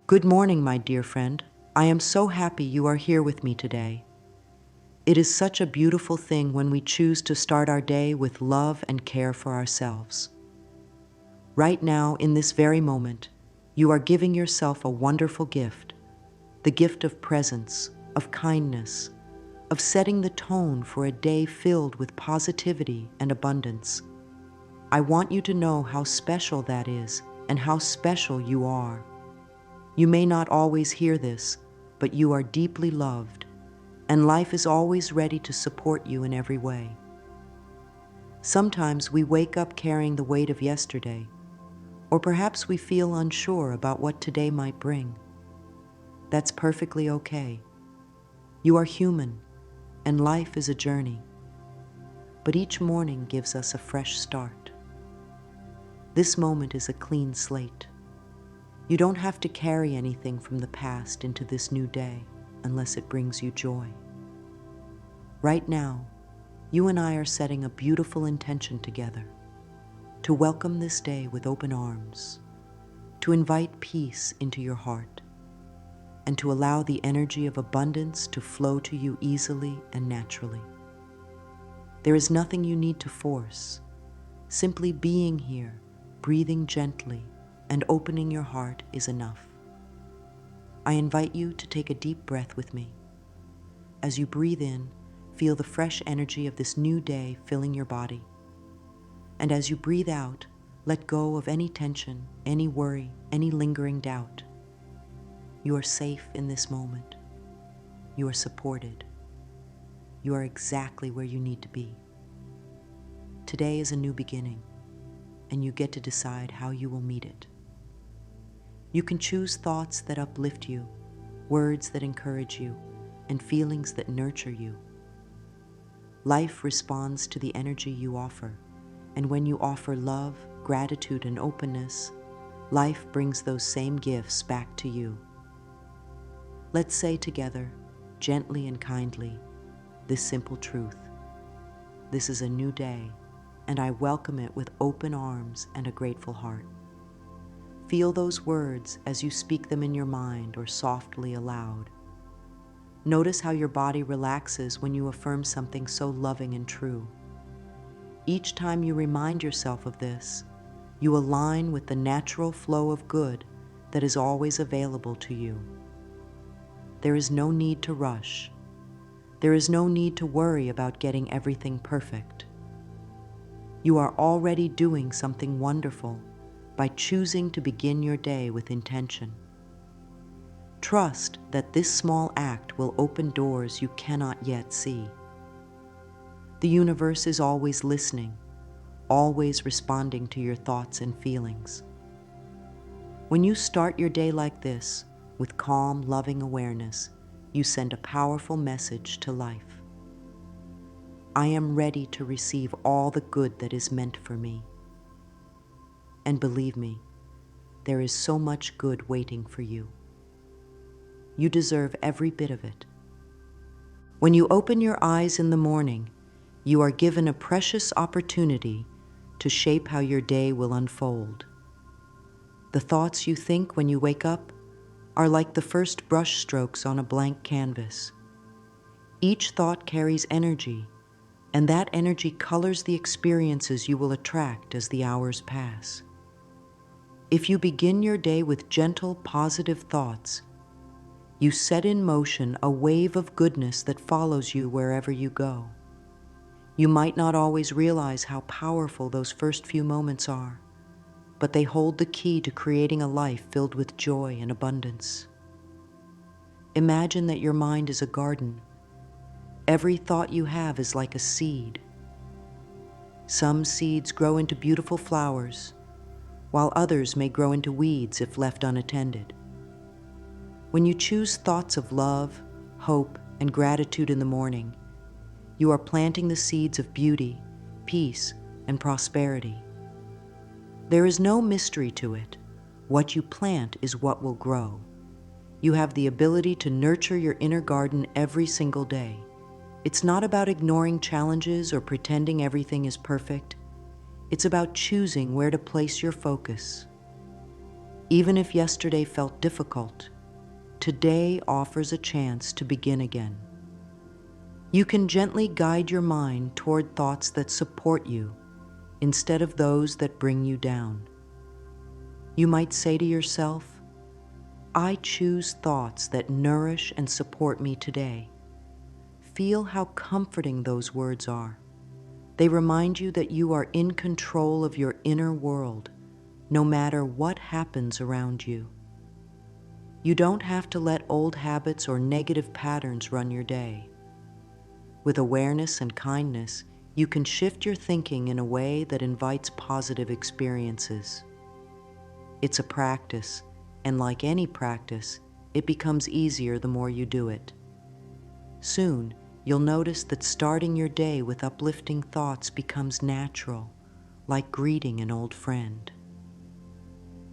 Good morning, my dear friend. I am so happy you are here with me today. It is such a beautiful thing when we choose to start our day with love and care for ourselves. Right now, in this very moment, you are giving yourself a wonderful gift, the gift of presence, of kindness, of setting the tone for a day filled with positivity and abundance. I want you to know how special that is and how special you are. You may not always hear this, but you are deeply loved, and life is always ready to support you in every way. Sometimes we wake up carrying the weight of yesterday, or perhaps we feel unsure about what today might bring. That's perfectly okay. You are human, and life is a journey, but each morning gives us a fresh start. This moment is a clean slate. You don't have to carry anything from the past into this new day unless it brings you joy. Right now, you and I are setting a beautiful intention together to welcome this day with open arms, to invite peace into your heart, and to allow the energy of abundance to flow to you easily and naturally. There is nothing you need to force. Simply being here, breathing gently, and opening your heart is enough. I invite you to take a deep breath with me. As you breathe in, feel the fresh energy of this new day filling your body. And as you breathe out, let go of any tension, any worry, any lingering doubt. You are safe in this moment. You are supported. You are exactly where you need to be. Today is a new beginning, and you get to decide how you will meet it. You can choose thoughts that uplift you, words that encourage you, and feelings that nurture you. Life responds to the energy you offer, and when you offer love, gratitude, and openness, life brings those same gifts back to you. Let's say together, gently and kindly, this simple truth. This is a new day, and I welcome it with open arms and a grateful heart. Feel those words as you speak them in your mind or softly aloud. Notice how your body relaxes when you affirm something so loving and true. Each time you remind yourself of this, you align with the natural flow of good that is always available to you. There is no need to rush. There is no need to worry about getting everything perfect. You are already doing something wonderful by choosing to begin your day with intention. Trust that this small act will open doors you cannot yet see. The universe is always listening, always responding to your thoughts and feelings. When you start your day like this, with calm, loving awareness, you send a powerful message to life. I am ready to receive all the good that is meant for me. And believe me, there is so much good waiting for you. You deserve every bit of it. When you open your eyes in the morning, you are given a precious opportunity to shape how your day will unfold. The thoughts you think when you wake up are like the first brush strokes on a blank canvas. Each thought carries energy, and that energy colors the experiences you will attract as the hours pass. If you begin your day with gentle, positive thoughts, you set in motion a wave of goodness that follows you wherever you go. You might not always realize how powerful those first few moments are, but they hold the key to creating a life filled with joy and abundance. Imagine that your mind is a garden. Every thought you have is like a seed. Some seeds grow into beautiful flowers, while others may grow into weeds if left unattended. When you choose thoughts of love, hope, and gratitude in the morning, you are planting the seeds of beauty, peace, and prosperity. There is no mystery to it. What you plant is what will grow. You have the ability to nurture your inner garden every single day. It's not about ignoring challenges or pretending everything is perfect. It's about choosing where to place your focus. Even if yesterday felt difficult, today offers a chance to begin again. You can gently guide your mind toward thoughts that support you instead of those that bring you down. You might say to yourself, I choose thoughts that nourish and support me today. Feel how comforting those words are. They remind you that you are in control of your inner world, no matter what happens around you. You don't have to let old habits or negative patterns run your day. With awareness and kindness, you can shift your thinking in a way that invites positive experiences. It's a practice, and like any practice, it becomes easier the more you do it. Soon, you'll notice that starting your day with uplifting thoughts becomes natural, like greeting an old friend.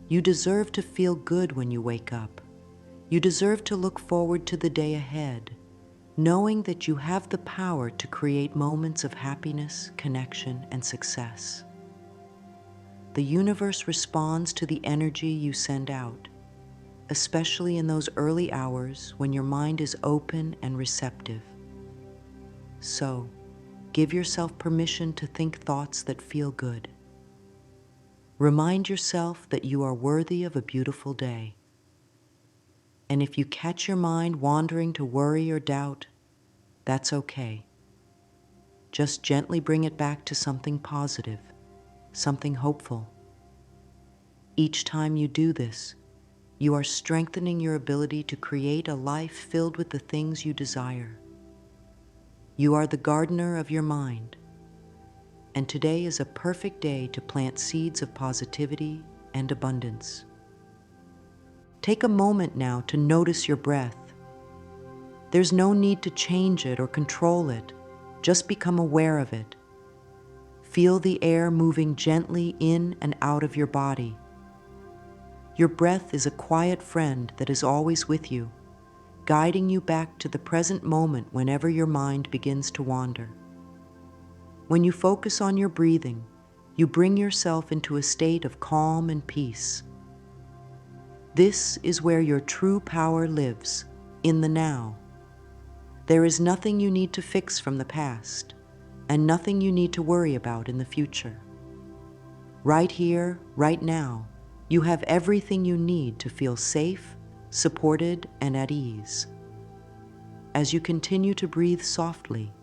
You deserve to feel good when you wake up. You deserve to look forward to the day ahead, knowing that you have the power to create moments of happiness, connection, and success. The universe responds to the energy you send out, especially in those early hours when your mind is open and receptive. So, give yourself permission to think thoughts that feel good. Remind yourself that you are worthy of a beautiful day. And if you catch your mind wandering to worry or doubt, that's okay. Just gently bring it back to something positive, something hopeful. Each time you do this, you are strengthening your ability to create a life filled with the things you desire. You are the gardener of your mind, and today is a perfect day to plant seeds of positivity and abundance. Take a moment now to notice your breath. There's no need to change it or control it, just become aware of it. Feel the air moving gently in and out of your body. Your breath is a quiet friend that is always with you, guiding you back to the present moment whenever your mind begins to wander. When you focus on your breathing, you bring yourself into a state of calm and peace. This is where your true power lives, in the now. There is nothing you need to fix from the past, and nothing you need to worry about in the future. Right here, right now, you have everything you need to feel safe, supported, and at ease. As you continue to breathe softly,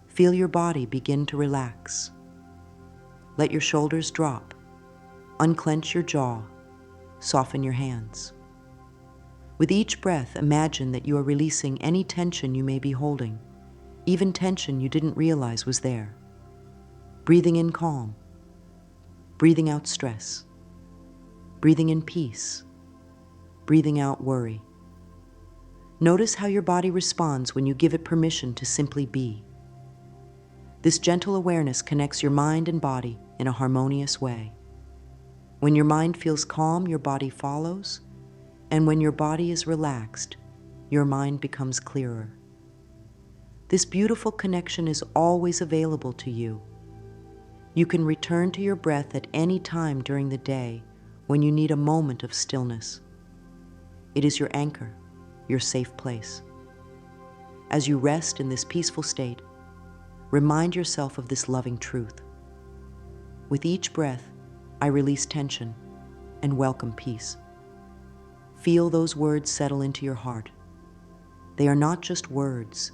feel your body begin to relax. Let your shoulders drop, unclench your jaw, soften your hands. With each breath, imagine that you are releasing any tension you may be holding, even tension you didn't realize was there. Breathing in calm, breathing out stress, breathing in peace, breathing out worry. Notice how your body responds when you give it permission to simply be. This gentle awareness connects your mind and body in a harmonious way. When your mind feels calm, your body follows, and when your body is relaxed, your mind becomes clearer. This beautiful connection is always available to you. You can return to your breath at any time during the day when you need a moment of stillness. It is your anchor, your safe place. As you rest in this peaceful state, remind yourself of this loving truth. With each breath, I release tension and welcome peace. Feel those words settle into your heart. They are not just words.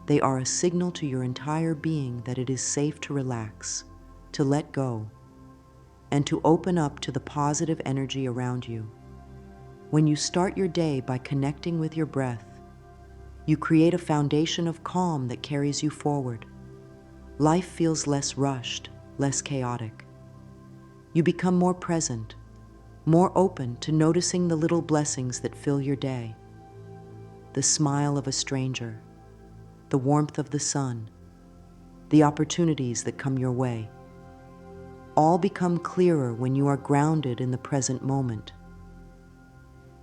They are a signal to your entire being that it is safe to relax, to let go, and to open up to the positive energy around you. When you start your day by connecting with your breath, you create a foundation of calm that carries you forward. Life feels less rushed, less chaotic. You become more present, more open to noticing the little blessings that fill your day. The smile of a stranger, the warmth of the sun, the opportunities that come your way. All become clearer when you are grounded in the present moment.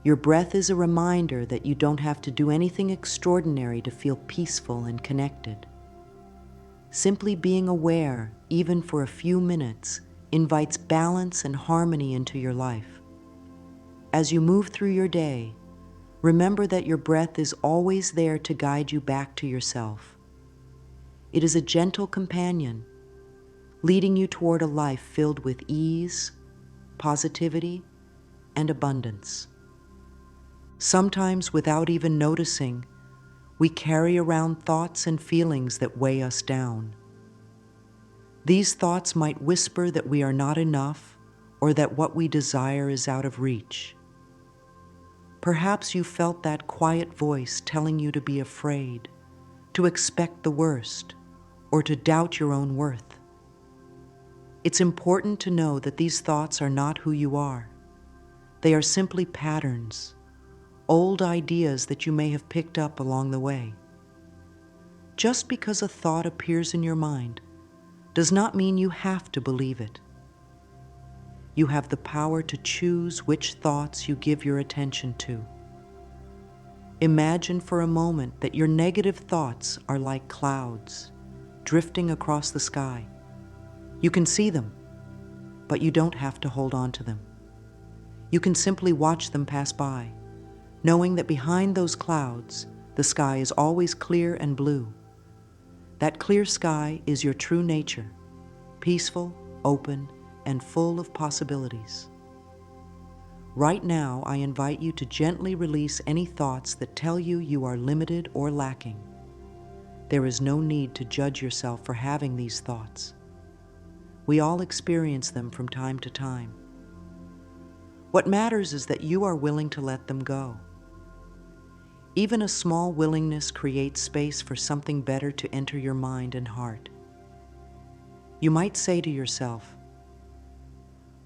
Your breath is a reminder that you don't have to do anything extraordinary to feel peaceful and connected. Simply being aware, even for a few minutes, invites balance and harmony into your life. As you move through your day, remember that your breath is always there to guide you back to yourself. It is a gentle companion, leading you toward a life filled with ease, positivity, and abundance. Sometimes, without even noticing, we carry around thoughts and feelings that weigh us down. These thoughts might whisper that we are not enough or that what we desire is out of reach. Perhaps you felt that quiet voice telling you to be afraid, to expect the worst, or to doubt your own worth. It's important to know that these thoughts are not who you are. They are simply patterns, old ideas that you may have picked up along the way. Just because a thought appears in your mind does not mean you have to believe it. You have the power to choose which thoughts you give your attention to. Imagine for a moment that your negative thoughts are like clouds drifting across the sky. You can see them, but you don't have to hold on to them. You can simply watch them pass by, knowing that behind those clouds, the sky is always clear and blue. That clear sky is your true nature, peaceful, open, and full of possibilities. Right now, I invite you to gently release any thoughts that tell you you are limited or lacking. There is no need to judge yourself for having these thoughts. We all experience them from time to time. What matters is that you are willing to let them go. Even a small willingness creates space for something better to enter your mind and heart. You might say to yourself,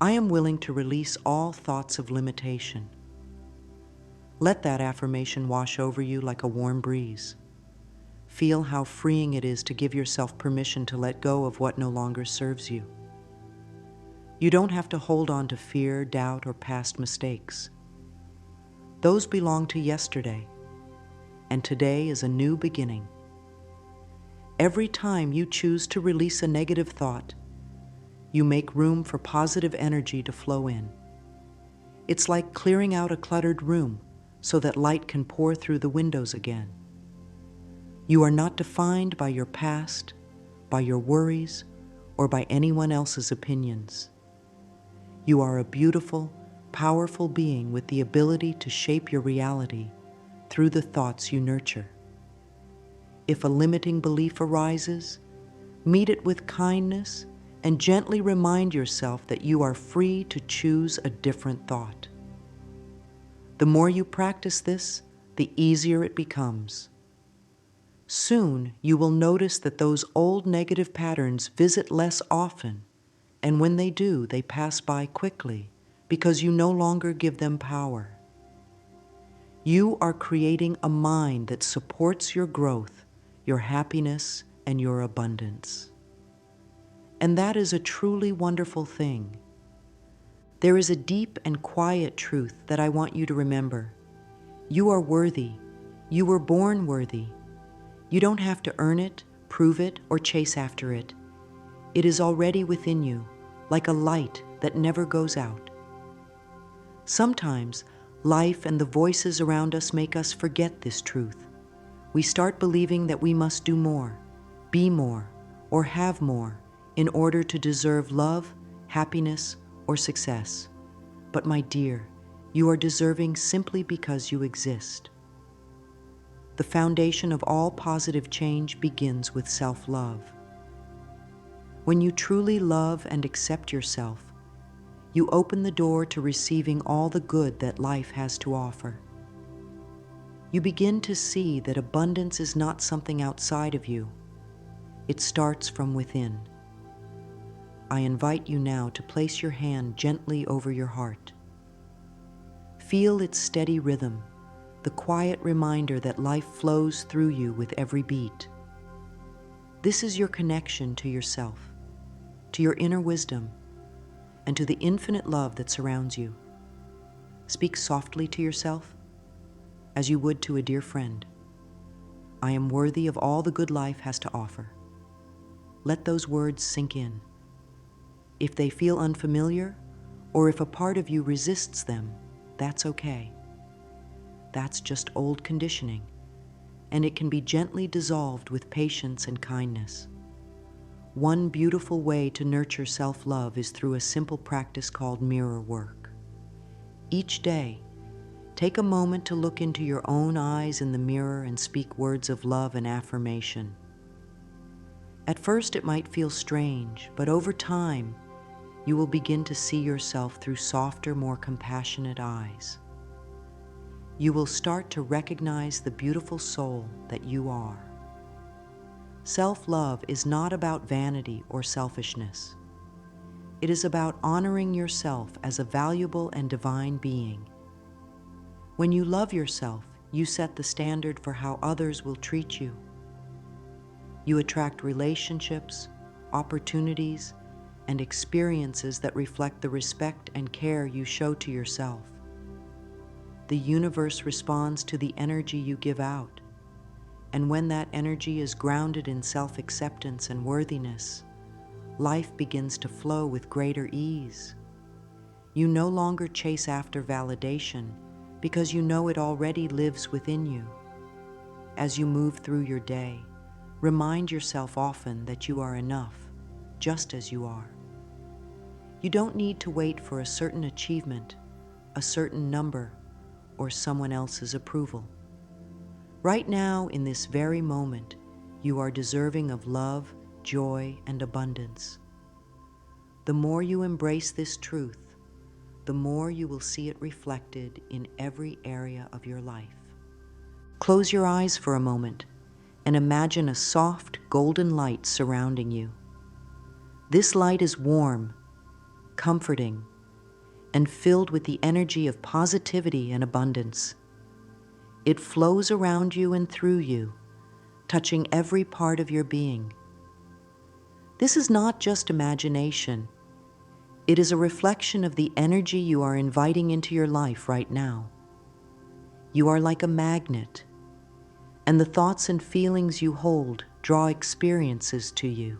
I am willing to release all thoughts of limitation. Let that affirmation wash over you like a warm breeze. Feel how freeing it is to give yourself permission to let go of what no longer serves you. You don't have to hold on to fear, doubt, or past mistakes. Those belong to yesterday, and today is a new beginning. Every time you choose to release a negative thought, you make room for positive energy to flow in. It's like clearing out a cluttered room so that light can pour through the windows again. You are not defined by your past, by your worries, or by anyone else's opinions. You are a beautiful, powerful being with the ability to shape your reality through the thoughts you nurture. If a limiting belief arises, meet it with kindness and gently remind yourself that you are free to choose a different thought. The more you practice this, the easier it becomes. Soon, you will notice that those old negative patterns visit less often, and when they do, they pass by quickly because you no longer give them power. You are creating a mind that supports your growth, your happiness, and your abundance. And that is a truly wonderful thing. There is a deep and quiet truth that I want you to remember. You are worthy. You were born worthy. You don't have to earn it, prove it, or chase after it. It is already within you, like a light that never goes out. Sometimes, life and the voices around us make us forget this truth. We start believing that we must do more, be more, or have more in order to deserve love, happiness, or success. But my dear, you are deserving simply because you exist. The foundation of all positive change begins with self-love. When you truly love and accept yourself, you open the door to receiving all the good that life has to offer. You begin to see that abundance is not something outside of you. It starts from within. I invite you now to place your hand gently over your heart. Feel its steady rhythm, the quiet reminder that life flows through you with every beat. This is your connection to yourself, to your inner wisdom, and to the infinite love that surrounds you. Speak softly to yourself, as you would to a dear friend. I am worthy of all the good life has to offer. Let those words sink in. If they feel unfamiliar, or if a part of you resists them, That's okay. That's just old conditioning, and it can be gently dissolved with patience and kindness. One beautiful way to nurture self-love is through a simple practice called mirror work. Each day, take a moment to look into your own eyes in the mirror and speak words of love and affirmation. At first, it might feel strange, but over time, you will begin to see yourself through softer, more compassionate eyes. You will start to recognize the beautiful soul that you are. Self-love is not about vanity or selfishness. It is about honoring yourself as a valuable and divine being. When you love yourself, you set the standard for how others will treat you. You attract relationships, opportunities, and experiences that reflect the respect and care you show to yourself. The universe responds to the energy you give out, and when that energy is grounded in self-acceptance and worthiness, life begins to flow with greater ease. You no longer chase after validation because you know it already lives within you. As you move through your day, remind yourself often that you are enough, just as you are. You don't need to wait for a certain achievement, a certain number, or someone else's approval. Right now, in this very moment, you are deserving of love, joy, and abundance. The more you embrace this truth, the more you will see it reflected in every area of your life. Close your eyes for a moment and imagine a soft, golden light surrounding you. This light is warm, comforting, and filled with the energy of positivity and abundance. It flows around you and through you, touching every part of your being. This is not just imagination. It is a reflection of the energy you are inviting into your life right now. You are like a magnet, and the thoughts and feelings you hold draw experiences to you.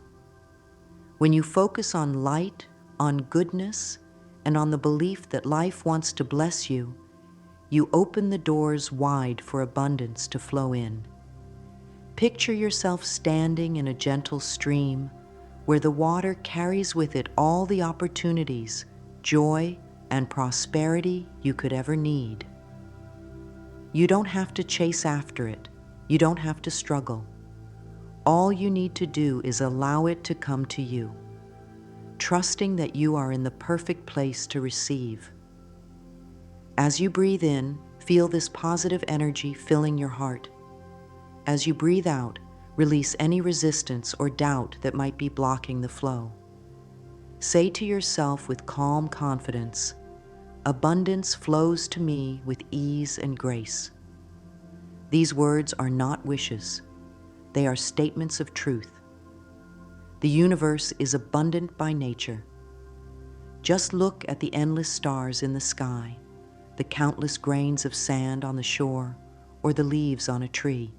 When you focus on light, on goodness, and on the belief that life wants to bless you, you open the doors wide for abundance to flow in. Picture yourself standing in a gentle stream where the water carries with it all the opportunities, joy, and prosperity you could ever need. You don't have to chase after it. You don't have to struggle. All you need to do is allow it to come to you, trusting that you are in the perfect place to receive. As you breathe in, feel this positive energy filling your heart. As you breathe out, release any resistance or doubt that might be blocking the flow. Say to yourself with calm confidence, "Abundance flows to me with ease and grace." These words are not wishes. They are statements of truth. The universe is abundant by nature. Just look at the endless stars in the sky, the countless grains of sand on the shore, or the leaves on a tree.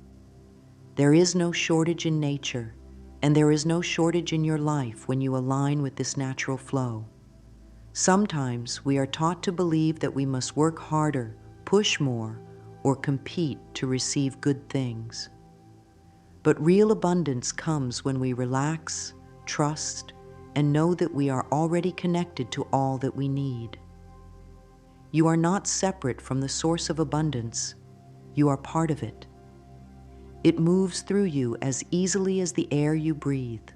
There is no shortage in nature, and there is no shortage in your life when you align with this natural flow. Sometimes we are taught to believe that we must work harder, push more, or compete to receive good things. But real abundance comes when we relax, trust, and know that we are already connected to all that we need. You are not separate from the source of abundance. You are part of it. It moves through you as easily as the air you breathe.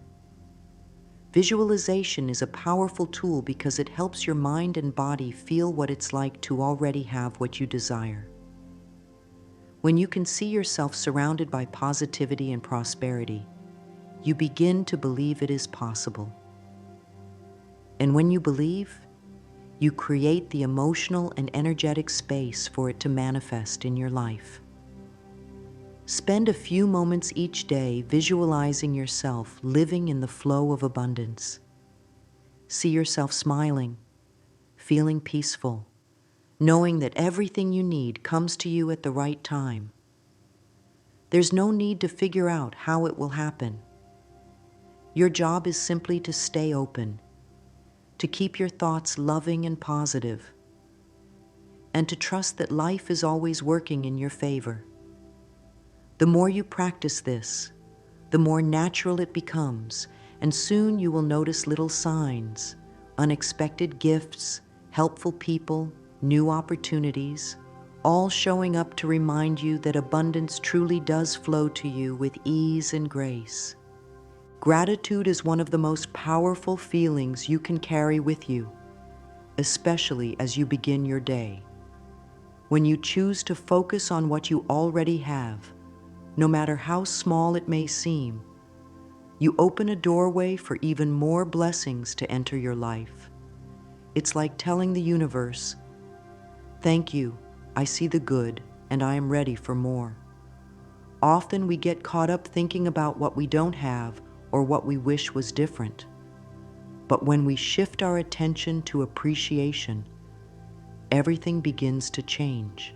Visualization is a powerful tool because it helps your mind and body feel what it's like to already have what you desire. When you can see yourself surrounded by positivity and prosperity, you begin to believe it is possible. And when you believe, you create the emotional and energetic space for it to manifest in your life. Spend a few moments each day visualizing yourself living in the flow of abundance. See yourself smiling, feeling peaceful, knowing that everything you need comes to you at the right time. There's no need to figure out how it will happen. Your job is simply to stay open, to keep your thoughts loving and positive. and to trust that life is always working in your favor. The more you practice this, the more natural it becomes, and soon you will notice little signs, unexpected gifts, helpful people, new opportunities, all showing up to remind you that abundance truly does flow to you with ease and grace. Gratitude is one of the most powerful feelings you can carry with you, especially as you begin your day. When you choose to focus on what you already have, no matter how small it may seem, you open a doorway for even more blessings to enter your life. It's like telling the universe, "Thank you, I see the good, and I am ready for more." Often we get caught up thinking about what we don't have or what we wish was different. But when we shift our attention to appreciation, everything begins to change.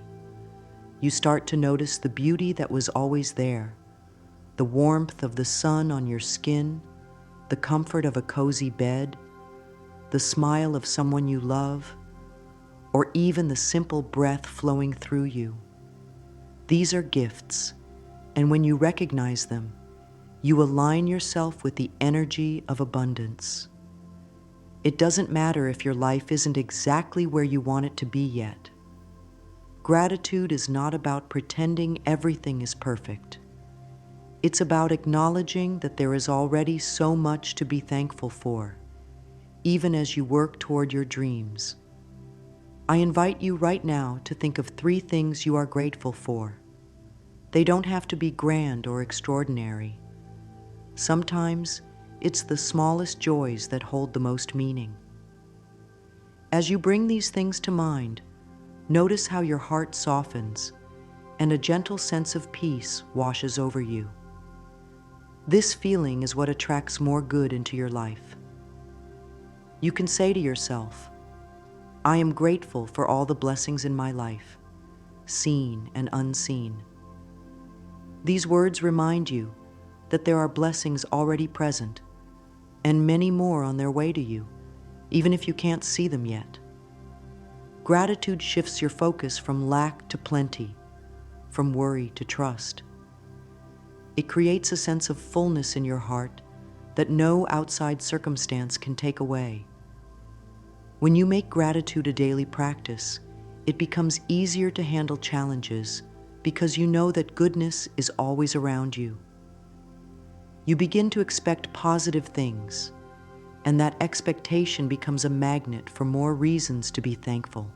You start to notice the beauty that was always there, the warmth of the sun on your skin, the comfort of a cozy bed, the smile of someone you love, or even the simple breath flowing through you. These are gifts, and when you recognize them, you align yourself with the energy of abundance. It doesn't matter if your life isn't exactly where you want it to be yet. Gratitude is not about pretending everything is perfect. It's about acknowledging that there is already so much to be thankful for, even as you work toward your dreams. I invite you right now to think of 3 things you are grateful for. They don't have to be grand or extraordinary. Sometimes it's the smallest joys that hold the most meaning. As you bring these things to mind, notice how your heart softens and a gentle sense of peace washes over you. This feeling is what attracts more good into your life. You can say to yourself, "I am grateful for all the blessings in my life, seen and unseen." These words remind you that there are blessings already present and many more on their way to you, even if you can't see them yet. Gratitude shifts your focus from lack to plenty, from worry to trust. It creates a sense of fullness in your heart that no outside circumstance can take away. When you make gratitude a daily practice, it becomes easier to handle challenges because you know that goodness is always around you. You begin to expect positive things, and that expectation becomes a magnet for more reasons to be thankful.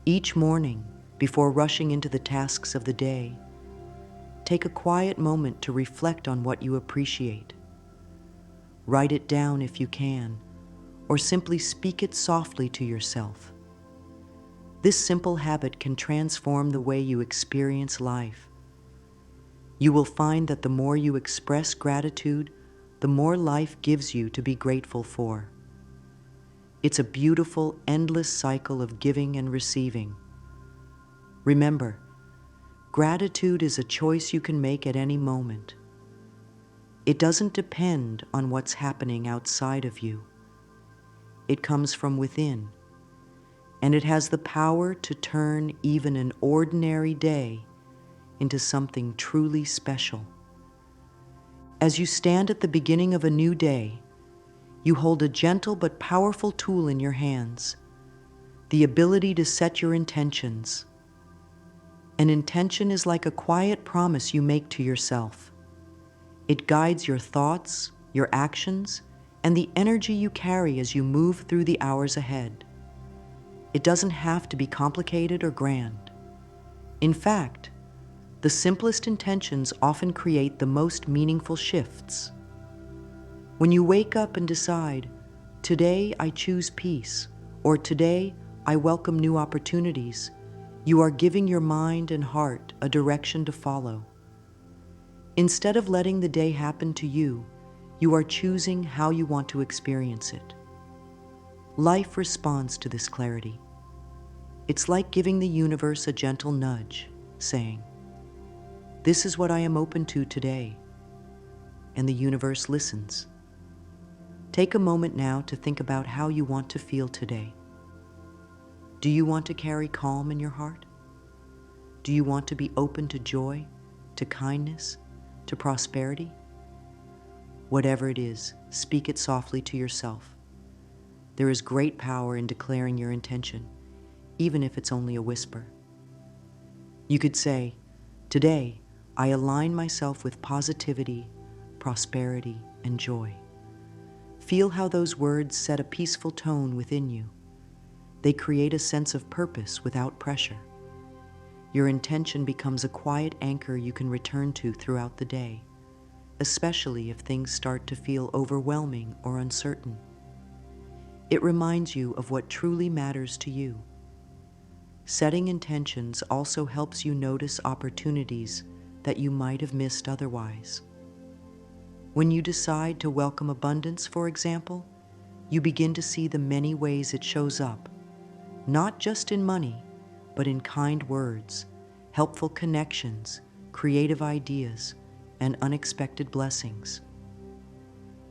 Each morning, before rushing into the tasks of the day, take a quiet moment to reflect on what you appreciate. Write it down if you can, or simply speak it softly to yourself. This simple habit can transform the way you experience life. You will find that the more you express gratitude, the more life gives you to be grateful for. It's a beautiful, endless cycle of giving and receiving. Remember, gratitude is a choice you can make at any moment. It doesn't depend on what's happening outside of you. It comes from within, and it has the power to turn even an ordinary day into something truly special. As you stand at the beginning of a new day, you hold a gentle but powerful tool in your hands, the ability to set your intentions. An intention is like a quiet promise you make to yourself. It guides your thoughts, your actions, and the energy you carry as you move through the hours ahead. It doesn't have to be complicated or grand. In fact, the simplest intentions often create the most meaningful shifts. When you wake up and decide, "Today I choose peace," or "Today I welcome new opportunities," you are giving your mind and heart a direction to follow. Instead of letting the day happen to you, you are choosing how you want to experience it. Life responds to this clarity. It's like giving the universe a gentle nudge, saying, "This is what I am open to today," and the universe listens. Take a moment now to think about how you want to feel today. Do you want to carry calm in your heart? Do you want to be open to joy, to kindness, to prosperity? Whatever it is, speak it softly to yourself. There is great power in declaring your intention, even if it's only a whisper. You could say, "Today, I align myself with positivity, prosperity, and joy." Feel how those words set a peaceful tone within you. They create a sense of purpose without pressure. Your intention becomes a quiet anchor you can return to throughout the day, especially if things start to feel overwhelming or uncertain. It reminds you of what truly matters to you. Setting intentions also helps you notice opportunities that you might have missed otherwise. When you decide to welcome abundance, for example, you begin to see the many ways it shows up, not just in money, but in kind words, helpful connections, creative ideas, and unexpected blessings.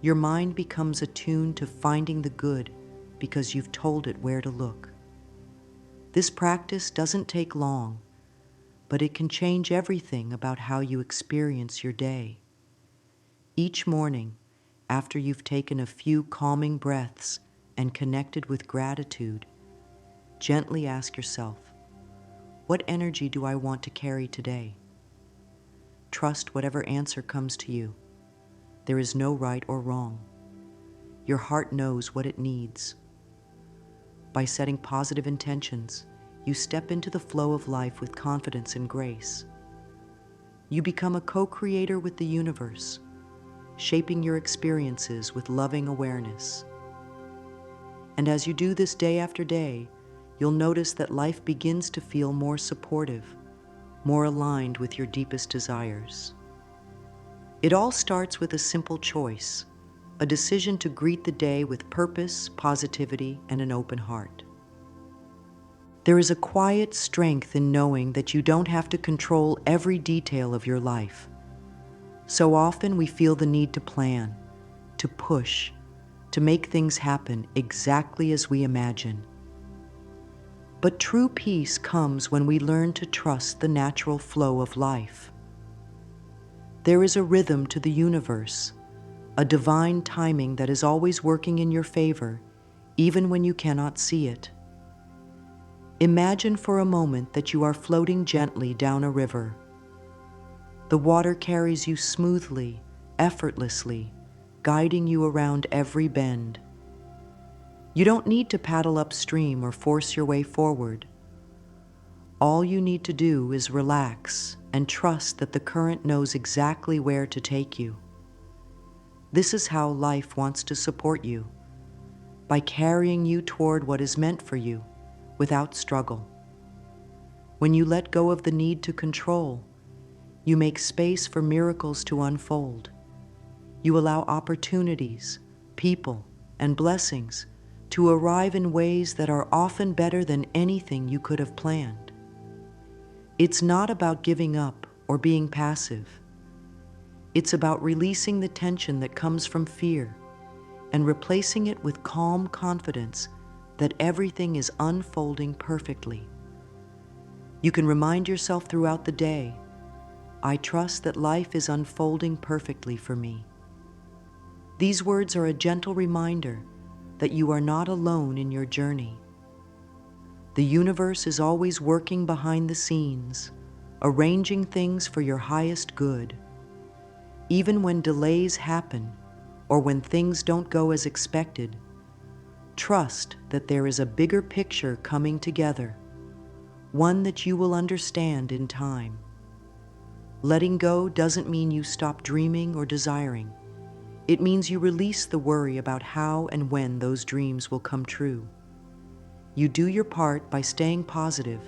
Your mind becomes attuned to finding the good because you've told it where to look. This practice doesn't take long, but it can change everything about how you experience your day. Each morning, after you've taken a few calming breaths and connected with gratitude, gently ask yourself, what energy do I want to carry today? Trust whatever answer comes to you. There is no right or wrong. Your heart knows what it needs. By setting positive intentions, you step into the flow of life with confidence and grace. You become a co-creator with the universe, shaping your experiences with loving awareness. And as you do this day after day, you'll notice that life begins to feel more supportive, more aligned with your deepest desires. It all starts with a simple choice, a decision to greet the day with purpose, positivity, and an open heart. There is a quiet strength in knowing that you don't have to control every detail of your life. So often we feel the need to plan, to push, to make things happen exactly as we imagine. But true peace comes when we learn to trust the natural flow of life. There is a rhythm to the universe, a divine timing that is always working in your favor, even when you cannot see it. Imagine for a moment that you are floating gently down a river. The water carries you smoothly, effortlessly, guiding you around every bend. You don't need to paddle upstream or force your way forward. All you need to do is relax and trust that the current knows exactly where to take you. This is how life wants to support you, by carrying you toward what is meant for you, without struggle. When you let go of the need to control, you make space for miracles to unfold. You allow opportunities, people, and blessings to arrive in ways that are often better than anything you could have planned. It's not about giving up or being passive. It's about releasing the tension that comes from fear and replacing it with calm confidence that everything is unfolding perfectly. You can remind yourself throughout the day, I trust that life is unfolding perfectly for me. These words are a gentle reminder that you are not alone in your journey. The universe is always working behind the scenes, arranging things for your highest good. Even when delays happen or when things don't go as expected, trust that there is a bigger picture coming together, one that you will understand in time. Letting go doesn't mean you stop dreaming or desiring. It means you release the worry about how and when those dreams will come true. You do your part by staying positive,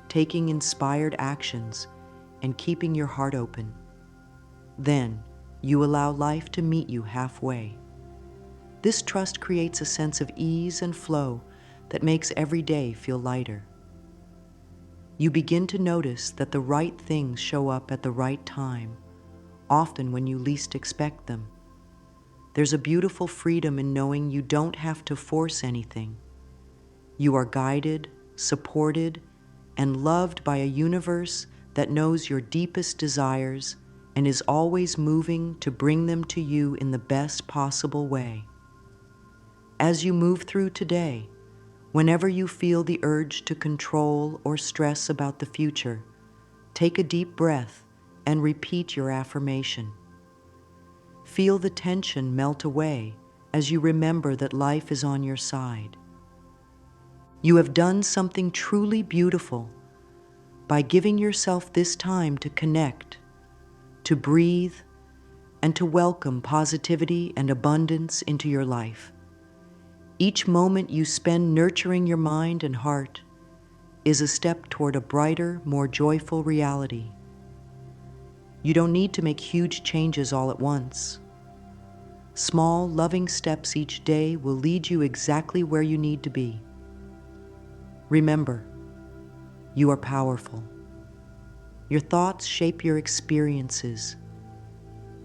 taking inspired actions, and keeping your heart open. Then, you allow life to meet you halfway. This trust creates a sense of ease and flow that makes every day feel lighter. You begin to notice that the right things show up at the right time, often when you least expect them. There's a beautiful freedom in knowing you don't have to force anything. You are guided, supported, and loved by a universe that knows your deepest desires and is always moving to bring them to you in the best possible way. As you move through today, whenever you feel the urge to control or stress about the future, take a deep breath and repeat your affirmation. Feel the tension melt away as you remember that life is on your side. You have done something truly beautiful by giving yourself this time to connect, to breathe, and to welcome positivity and abundance into your life. Each moment you spend nurturing your mind and heart is a step toward a brighter, more joyful reality. You don't need to make huge changes all at once. Small, loving steps each day will lead you exactly where you need to be. Remember, you are powerful. Your thoughts shape your experiences,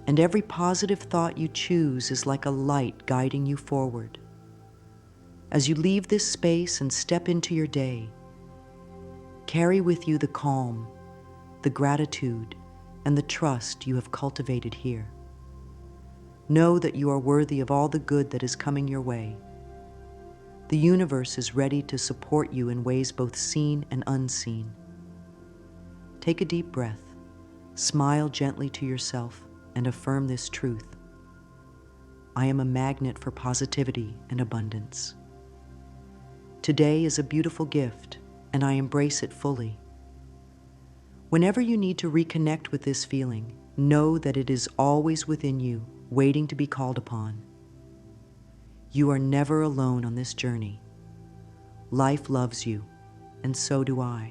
and every positive thought you choose is like a light guiding you forward. As you leave this space and step into your day, carry with you the calm, the gratitude, and the trust you have cultivated here. Know that you are worthy of all the good that is coming your way. The universe is ready to support you in ways both seen and unseen. Take a deep breath, smile gently to yourself, and affirm this truth. I am a magnet for positivity and abundance. Today is a beautiful gift, and I embrace it fully. Whenever you need to reconnect with this feeling, know that it is always within you, waiting to be called upon. You are never alone on this journey. Life loves you, and so do I.